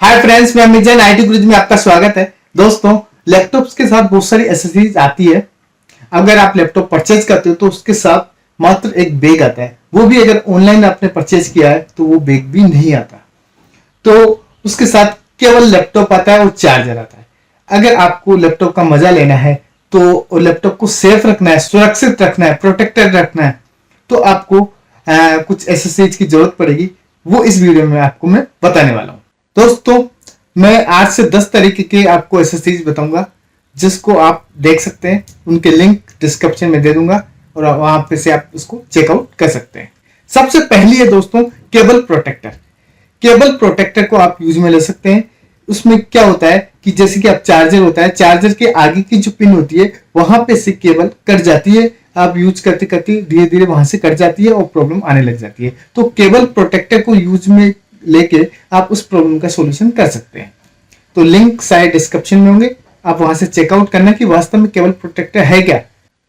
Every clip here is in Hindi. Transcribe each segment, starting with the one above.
हाय फ्रेंड्स, मैं मिजन आईटी गुरुजी में आपका स्वागत है। दोस्तों, लैपटॉप्स के साथ बहुत सारी एसेसरीज आती है। अगर आप लैपटॉप परचेज करते हो तो उसके साथ मात्र एक बैग आता है। वो भी अगर ऑनलाइन आपने परचेज किया है तो वो बैग भी नहीं आता। तो उसके साथ केवल लैपटॉप आता है और चार्जर आता है। अगर आपको लैपटॉप का मजा लेना है तो लैपटॉप को सेफ रखना है, सुरक्षित रखना है, प्रोटेक्टेड रखना है, तो आपको कुछ एसेसरीज की जरूरत पड़ेगी। वो इस वीडियो में आपको मैं बताने वाला हूँ। दोस्तों, मैं 8 से 10 तरीके के आपको एसेसरीज बताऊंगा जिसको आप देख सकते हैं। उनके लिंक डिस्क्रिप्शन में दे दूंगा और वहां पे से आप उसको चेकआउट कर सकते हैं। सबसे पहली है दोस्तों केबल प्रोटेक्टर। केबल प्रोटेक्टर को आप यूज में ले सकते हैं। उसमें क्या होता है कि जैसे कि आप चार्जर होता है, चार्जर के आगे की जो पिन होती है वहां पे से केबल कट जाती है। आप यूज करते करते धीरे धीरे वहां से कट जाती है और प्रॉब्लम आने लग जाती है। तो केबल प्रोटेक्टर को यूज में लेके आप उस प्रॉब्लम का सोल्यूशन कर सकते हैं। तो लिंक शायद डिस्क्रिप्शन में होंगे, आप वहां से चेकआउट करना कि वास्तव में केबल प्रोटेक्टर है क्या।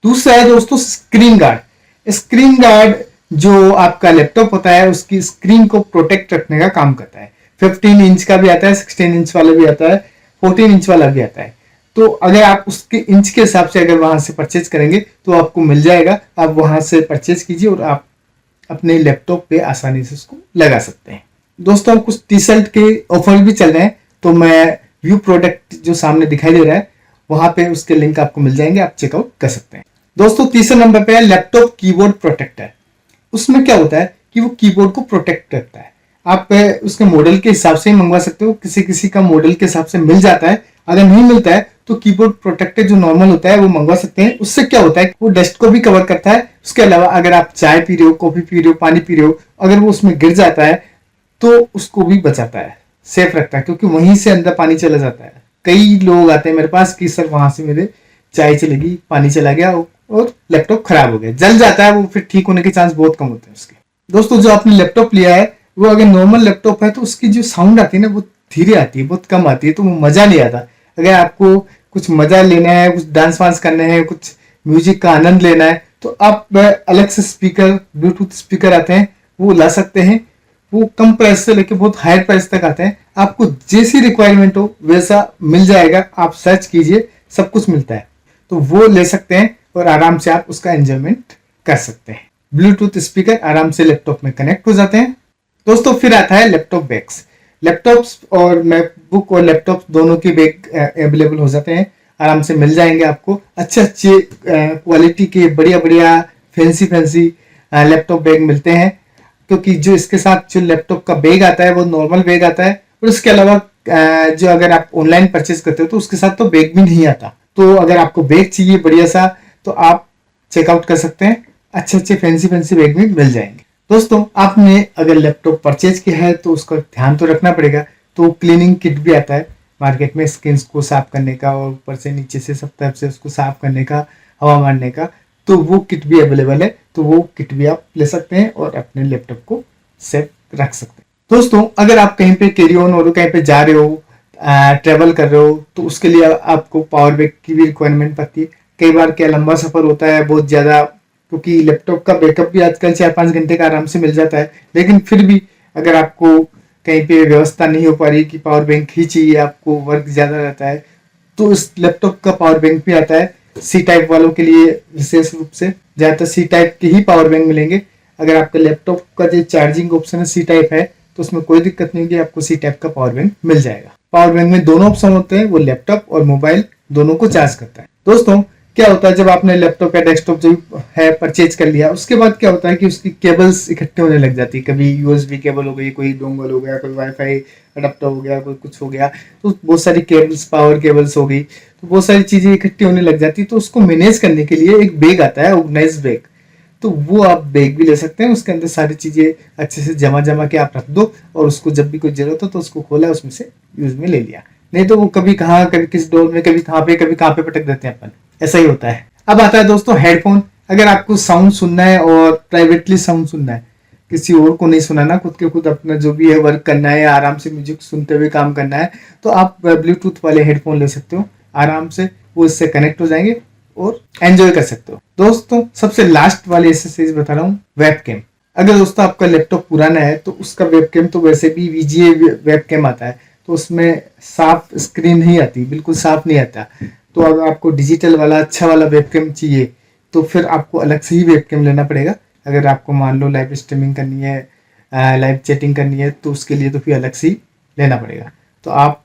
दूसरा है दोस्तों स्क्रीन गार्ड। स्क्रीन गार्ड जो आपका लैपटॉप होता है उसकी स्क्रीन को प्रोटेक्ट रखने का काम करता है। 15 इंच का भी आता है, 16 इंच वाला भी आता है, 14 इंच वाला भी आता है। तो अगर आप उसके इंच के हिसाब से अगर वहां से परचेज करेंगे तो आपको मिल जाएगा। आप वहां से परचेज कीजिए और आप अपने लैपटॉप पे आसानी से उसको लगा सकते हैं। दोस्तों, कुछ टी शर्ट के ऑफर भी चल रहे हैं, तो मैं व्यू प्रोडक्ट जो सामने दिखाई दे रहा है वहां पे उसके लिंक आपको मिल जाएंगे, आप चेकआउट कर सकते हैं। दोस्तों, तीसरे नंबर पे है लैपटॉप कीबोर्ड प्रोटेक्टर। उसमें क्या होता है कि वो कीबोर्ड को प्रोटेक्ट करता है। आप उसके मॉडल के हिसाब से ही मंगवा सकते हो। किसी किसी का मॉडल के हिसाब से मिल जाता है, अगर नहीं मिलता है तो कीबोर्ड प्रोटेक्टर जो नॉर्मल होता है वो मंगवा सकते हैं। उससे क्या होता है कि वो डस्ट को भी कवर करता है। उसके अलावा अगर आप चाय पी रहे हो, कॉफी पी रहे हो, पानी पी रहे हो, अगर वो उसमें गिर जाता है तो उसको भी बचाता है, सेफ रखता है, क्योंकि वहीं से अंदर पानी चला जाता है। कई लोग आते हैं मेरे पास कि सर वहां से मेरे चाय चलेगी, पानी चला गया और लैपटॉप खराब हो गया, जल जाता है। वो फिर ठीक होने के चांस बहुत कम होते हैं उसके। दोस्तों, जो आपने लैपटॉप लिया है वो अगर नॉर्मल लैपटॉप है तो उसकी जो साउंड आती है ना वो धीरे आती है, बहुत कम आती है, तो वो मजा नहीं आता। अगर आपको कुछ मजा लेना है, कुछ डांस वांस करना है, कुछ म्यूजिक का आनंद लेना है तो आप अलग से स्पीकर, ब्लूटूथ स्पीकर आते हैं वो ला सकते हैं। वो कम प्राइस से लेके बहुत हाई प्राइस तक आते हैं। आपको जैसी रिक्वायरमेंट हो वैसा मिल जाएगा। आप सर्च कीजिए, सब कुछ मिलता है, तो वो ले सकते हैं और आराम से आप उसका एंजॉयमेंट कर सकते हैं। ब्लूटूथ स्पीकर आराम से लैपटॉप में कनेक्ट हो जाते हैं। दोस्तों, फिर आता है लैपटॉप बैग्स। लैपटॉप्स और मैकबुक और लैपटॉप दोनों के बैग अवेलेबल हो जाते हैं, आराम से मिल जाएंगे आपको। अच्छे अच्छे क्वालिटी के बढ़िया बढ़िया फैंसी फैंसी लैपटॉप बैग मिलते हैं, क्योंकि जो इसके साथ जो लैपटॉप का बैग आता है वो नॉर्मल बैग आता है। और इसके अलावा जो अगर आप ऑनलाइन परचेज करते हो तो उसके साथ तो बैग भी नहीं आता। तो अगर आपको बैग चाहिए बढ़िया सा तो आप चेकआउट कर सकते हैं, अच्छे अच्छे फैंसी फैंसी बैग भी मिल जाएंगे। दोस्तों, आपने अगर लैपटॉप परचेज किया है तो उसका ध्यान तो रखना पड़ेगा। तो क्लीनिंग किट भी आता है मार्केट में, स्क्रीन को साफ करने का और ऊपर से नीचे से सब तरफ से उसको साफ करने का, हवा मारने का, तो वो किट भी अवेलेबल है। तो वो किट भी आप ले सकते हैं और अपने लैपटॉप को सेफ रख सकते हैं। दोस्तों, अगर आप कहीं पे कैरी ऑन और कहीं पे जा रहे हो, ट्रेवल कर रहे हो, तो उसके लिए आपको पावर बैंक की भी रिक्वायरमेंट पड़ती है। कई बार क्या लंबा सफर होता है बहुत ज्यादा, क्योंकि लैपटॉप का बैकअप भी आजकल 4-5 घंटे का आराम से मिल जाता है। लेकिन फिर भी अगर आपको कहीं पे व्यवस्था नहीं हो पा रही कि पावर बैंक ही चाहिए, आपको वर्क ज्यादा रहता है, तो इस लैपटॉप का पावर बैंक भी आता है। सी टाइप वालों के लिए विशेष रूप से ज्यादातर सी टाइप के ही पावर बैंक मिलेंगे। अगर आपका लैपटॉप का जो चार्जिंग ऑप्शन है सी टाइप है तो उसमें कोई दिक्कत नहीं होगी, आपको सी टाइप का पावर बैंक मिल जाएगा। पावर बैंक में दोनों ऑप्शन होते हैं, वो लैपटॉप और मोबाइल दोनों को चार्ज करता है। दोस्तों, क्या होता है जब आपने लैपटॉप या डेस्कटॉप जो है परचेज कर लिया, उसके बाद क्या होता है कि उसकी केबल्स इकट्ठे होने लग जाती है। कभी यूएसबी केबल हो गई, कोई डोंगल हो गया, कोई वाईफाई अडेप्टर हो गया, कोई कुछ हो गया, तो बहुत सारी केबल्स, पावर केबल्स हो गई, तो बहुत सारी चीजें इकट्ठी होने लग जाती है। तो उसको मैनेज करने के लिए एक बैग आता है, ऑर्गेनाइज बैग। तो वो आप बैग भी ले सकते हैं। उसके अंदर सारी चीजें अच्छे से जमा जमा के आप रख दो और उसको जब भी कोई जरूरत हो तो उसको खोला, उसमें से यूज में ले लिया। नहीं तो वो कभी कहाँ, कभी किस डोर में, कभी कहाँ पे पटक देते हैं अपन। ऐसा ही होता है। अब आता है दोस्तों हेडफोन। अगर आपको साउंड सुनना है और प्राइवेटली साउंड सुनना है, किसी और को नहीं सुनाना, खुद के खुद अपना जो भी है वर्क करना है या आराम से म्यूजिक सुनते हुए काम करना है, तो आप ब्लूटूथ वाले हेडफोन ले सकते हो। आराम से वो इससे कनेक्ट हो जाएंगे और एंजॉय कर सकते हो। दोस्तों, सबसे लास्ट वाली एक्सरसाइज बता रहा हूँ, वेबकैम। अगर दोस्तों आपका लैपटॉप पुराना है तो उसका वेबकैम तो वैसे भी VGA वेबकैम आता है, तो उसमें साफ स्क्रीन नहीं आती, बिल्कुल साफ नहीं आता। तो अगर आपको डिजिटल वाला अच्छा वाला वेबकैम चाहिए तो फिर आपको अलग से ही वेबकैम लेना पड़ेगा। अगर आपको मान लो लाइव स्ट्रीमिंग करनी है, लाइव चैटिंग करनी है, तो उसके लिए तो फिर अलग से ही लेना पड़ेगा। तो आप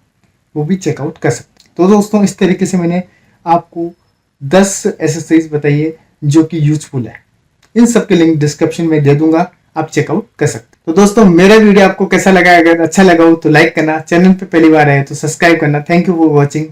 वो भी चेकआउट कर सकते हैं। तो दोस्तों इस तरीके से मैंने आपको 10 एसेसरीज बताई है जो कि यूजफुल है। इन सब के लिंक डिस्क्रिप्शन में दे दूंगा, आप चेकआउट कर सकते हैं। तो दोस्तों मेरा वीडियो आपको कैसा लगा? अगर अच्छा लगा हो तो लाइक करना, चैनल पे पहली बार आए तो सब्सक्राइब करना। Thank you for watching.